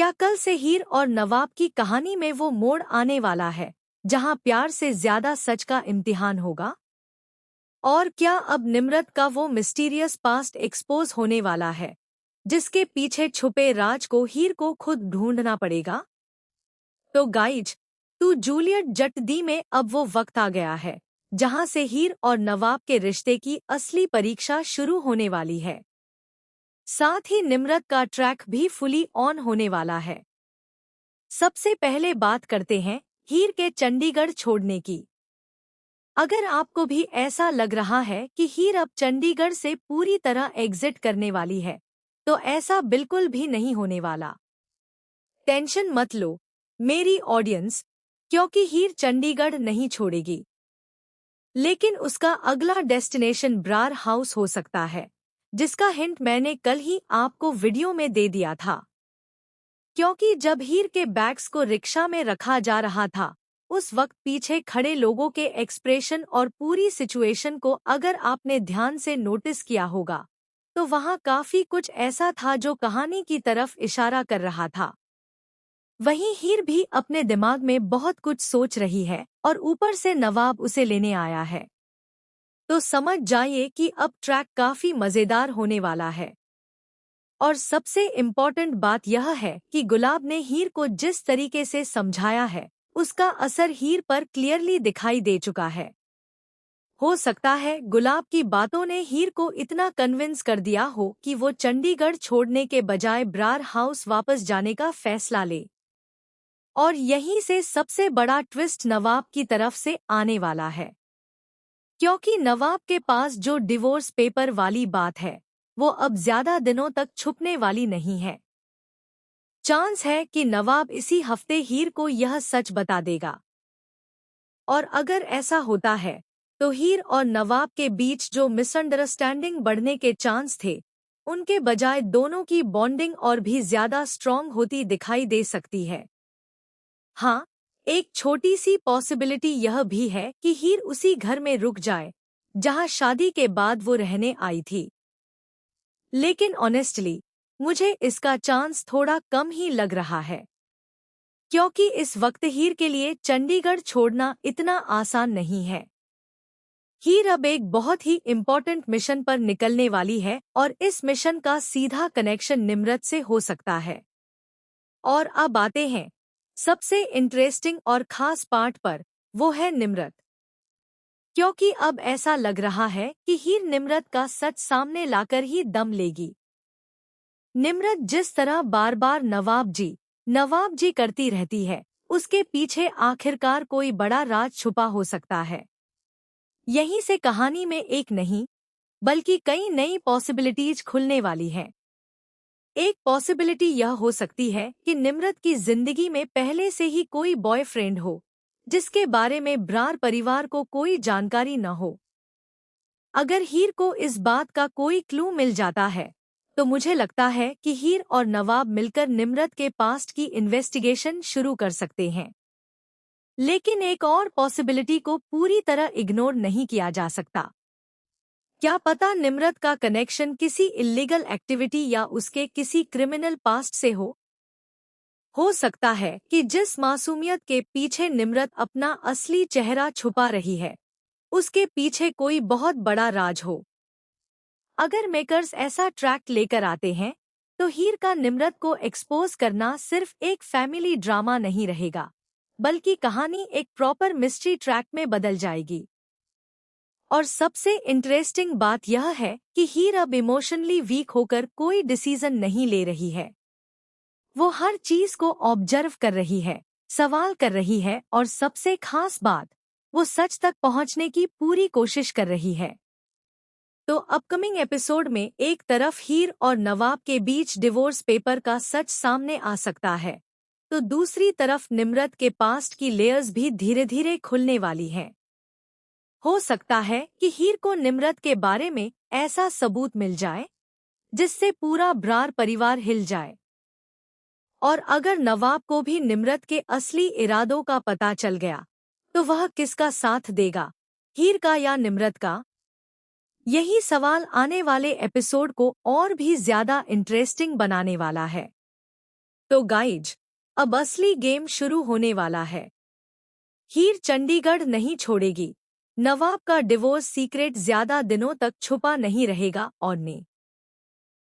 क्या कल से हीर और नवाब की कहानी में वो मोड़ आने वाला है जहां प्यार से ज्यादा सच का इम्तिहान होगा? और क्या अब निम्रत का वो मिस्टीरियस पास्ट एक्सपोज होने वाला है जिसके पीछे छुपे राज को हीर को खुद ढूंढना पड़ेगा? तो गाइज, टू जूलियट जट दी में अब वो वक्त आ गया है जहां से हीर और नवाब के रिश्ते की असली परीक्षा शुरू होने वाली है। साथ ही निम्रत का ट्रैक भी फुली ऑन होने वाला है। सबसे पहले बात करते हैं हीर के चंडीगढ़ छोड़ने की। अगर आपको भी ऐसा लग रहा है कि हीर अब चंडीगढ़ से पूरी तरह एग्जिट करने वाली है, तो ऐसा बिल्कुल भी नहीं होने वाला। टेंशन मत लो मेरी ऑडियंस, क्योंकि हीर चंडीगढ़ नहीं छोड़ेगी। लेकिन उसका अगला डेस्टिनेशन ब्रार हाउस हो सकता है, जिसका हिंट मैंने कल ही आपको वीडियो में दे दिया था। क्योंकि जब हीर के बैग्स को रिक्शा में रखा जा रहा था, उस वक्त पीछे खड़े लोगों के एक्सप्रेशन और पूरी सिचुएशन को अगर आपने ध्यान से नोटिस किया होगा, तो वहाँ काफी कुछ ऐसा था जो कहानी की तरफ इशारा कर रहा था। वहीं हीर भी अपने दिमाग में बहुत कुछ सोच रही है और ऊपर से नवाब उसे लेने आया है। तो समझ जाइए कि अब ट्रैक काफी मजेदार होने वाला है। और सबसे इम्पोर्टेंट बात यह है कि गुलाब ने हीर को जिस तरीके से समझाया है, उसका असर हीर पर क्लियरली दिखाई दे चुका है। हो सकता है गुलाब की बातों ने हीर को इतना कन्विंस कर दिया हो कि वो चंडीगढ़ छोड़ने के बजाय ब्रार हाउस वापस जाने का फैसला ले। और यहीं से सबसे बड़ा ट्विस्ट नवाब की तरफ से आने वाला है। क्योंकि नवाब के पास जो डिवोर्स पेपर वाली बात है, वो अब ज्यादा दिनों तक छुपने वाली नहीं है। चांस है कि नवाब इसी हफ्ते हीर को यह सच बता देगा। और अगर ऐसा होता है, तो हीर और नवाब के बीच जो मिसअंडरस्टैंडिंग बढ़ने के चांस थे, उनके बजाय दोनों की बॉन्डिंग और भी ज्यादा स्ट्रॉन्ग होती दिखाई दे सकती है। हाँ, एक छोटी सी पॉसिबिलिटी यह भी है कि हीर उसी घर में रुक जाए जहां शादी के बाद वो रहने आई थी। लेकिन ऑनेस्टली मुझे इसका चांस थोड़ा कम ही लग रहा है। क्योंकि इस वक्त हीर के लिए चंडीगढ़ छोड़ना इतना आसान नहीं है। हीर अब एक बहुत ही इम्पोर्टेंट मिशन पर निकलने वाली है और इस मिशन का सीधा कनेक्शन निम्रत से हो सकता है। और अब आते हैं सबसे इंटरेस्टिंग और खास पार्ट पर, वो है निम्रत। क्योंकि अब ऐसा लग रहा है कि हीर निम्रत का सच सामने लाकर ही दम लेगी। निम्रत जिस तरह बार बार नवाब जी करती रहती है, उसके पीछे आखिरकार कोई बड़ा राज छुपा हो सकता है। यहीं से कहानी में एक नहीं, बल्कि कई नई पॉसिबिलिटीज खुलने वाली हैं। एक पॉसिबिलिटी यह हो सकती है कि निम्रत की जिंदगी में पहले से ही कोई बॉयफ्रेंड हो, जिसके बारे में ब्रार परिवार को कोई जानकारी न हो। अगर हीर को इस बात का कोई क्लू मिल जाता है, तो मुझे लगता है कि हीर और नवाब मिलकर निम्रत के पास्ट की इन्वेस्टिगेशन शुरू कर सकते हैं। लेकिन एक और पॉसिबिलिटी को पूरी तरह इग्नोर नहीं किया जा सकता। क्या पता निम्रत का कनेक्शन किसी इल्लीगल एक्टिविटी या उसके किसी क्रिमिनल पास्ट से हो। हो सकता है कि जिस मासूमियत के पीछे निम्रत अपना असली चेहरा छुपा रही है, उसके पीछे कोई बहुत बड़ा राज हो। अगर मेकर्स ऐसा ट्रैक लेकर आते हैं, तो हीर का निम्रत को एक्सपोज करना सिर्फ एक फैमिली ड्रामा नहीं रहेगा, बल्कि कहानी एक प्रॉपर मिस्ट्री ट्रैक में बदल जाएगी। और सबसे इंटरेस्टिंग बात यह है कि हीर अब इमोशनली वीक होकर कोई डिसीजन नहीं ले रही है। वो हर चीज को ऑब्जर्व कर रही है, सवाल कर रही है और सबसे खास बात, वो सच तक पहुंचने की पूरी कोशिश कर रही है। तो अपकमिंग एपिसोड में एक तरफ हीर और नवाब के बीच डिवोर्स पेपर का सच सामने आ सकता है, तो दूसरी तरफ निम्रत के पास्ट की लेयर्स भी धीरे धीरे खुलने वाली हैं। हो सकता है कि हीर को निम्रत के बारे में ऐसा सबूत मिल जाए जिससे पूरा ब्रार परिवार हिल जाए। और अगर नवाब को भी निम्रत के असली इरादों का पता चल गया, तो वह किसका साथ देगा, हीर का या निम्रत का? यही सवाल आने वाले एपिसोड को और भी ज्यादा इंटरेस्टिंग बनाने वाला है। तो गाइज, अब असली गेम शुरू होने वाला है। हीर चंडीगढ़ नहीं छोड़ेगी। नवाब का डिवोर्स सीक्रेट ज्यादा दिनों तक छुपा नहीं रहेगा और ने